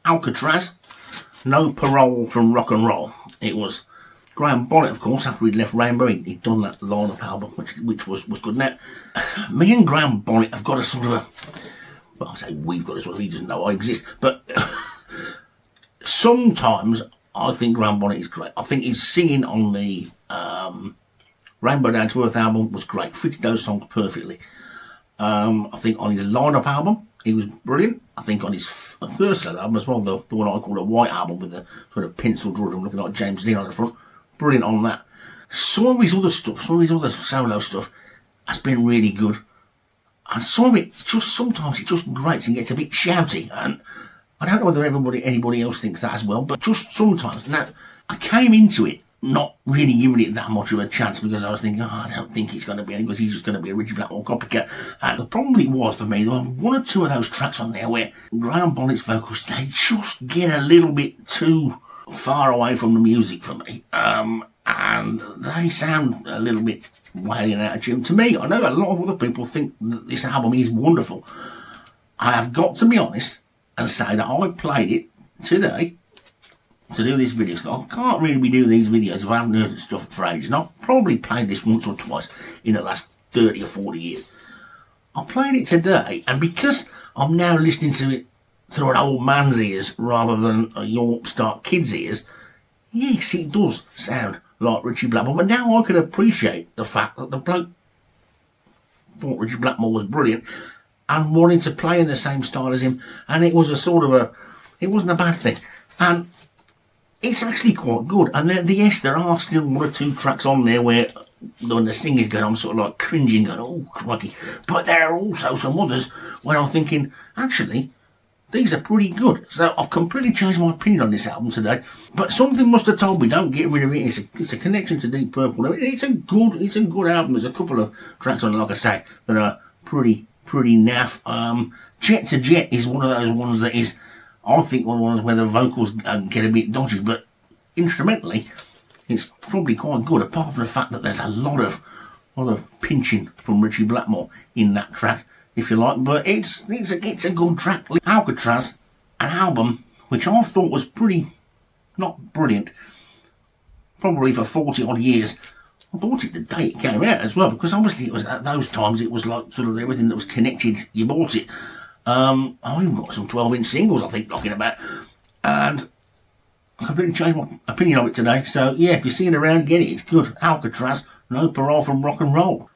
Alcatraz, No Parole from Rock and Roll. It was Graham Bonnet, of course, after he'd left Rainbow, he'd done that line-up album, which was good. Now, me and Graham Bonnet have got a sort of a, well, I say we've got a sort of, he doesn't know I exist, but sometimes I think Graham Bonnet is great. I think his singing on the Rainbow Down to Earth album was great, fitted those songs perfectly. I think on his line-up album, he was brilliant. I think on his first solo album as well, the one I call a White Album with the sort of pencil drawing looking like James Dean on the front, brilliant on that. Some of his other stuff, some of his other solo stuff has been really good. And some of it, just sometimes it just grates and gets a bit shouty. And I don't know whether anybody else thinks that as well, but just sometimes. Now, I came into it not really giving it that much of a chance because I was thinking, I don't think it's going to be any good. He's just going to be a Ritchie Blackmore copycat. And the problem it was for me, there were one or two of those tracks on there where Graham Bonnet's vocals, they just get a little bit too far away from the music for me. And they sound a little bit wailing out of tune. To me, I know a lot of other people think that this album is wonderful. I have got to be honest and say that I played it today to do this video. So I can't really be doing these videos if I haven't heard stuff for ages. And I've probably played this once or twice in the last 30 or 40 years. I played it today, and because I'm now listening to it through an old man's ears rather than a York Start kid's ears, yes, it does sound like Ritchie Blackmore. But now I can appreciate the fact that the bloke thought Ritchie Blackmore was brilliant and wanted to play in the same style as him, and it was a sort of it wasn't a bad thing. And it's actually quite good. And yes, there are still one or two tracks on there where when the singing's going, I'm sort of like cringing, going, oh, crikey. But there are also some others where I'm thinking, actually, these are pretty good. So I've completely changed my opinion on this album today. But something must have told me, don't get rid of it. It's a connection to Deep Purple. It's a good album. There's a couple of tracks on it, like I say, that are pretty naff. Jet to Jet is one of those ones that is, I think, one of the ones where the vocals get a bit dodgy, but instrumentally, it's probably quite good, apart from the fact that there's a lot of pinching from Ritchie Blackmore in that track, if you like. But it's a good track. Alcatraz, an album which I thought was pretty, not brilliant, probably for 40 odd years. I bought it the day it came out as well, because obviously it was at those times it was like sort of everything that was connected, you bought it. I even got some 12-inch singles, I think, knocking about, and I completely changed my opinion of it today. So yeah, if you see it around, get it. It's good. Alcatraz, No Parole from Rock and Roll.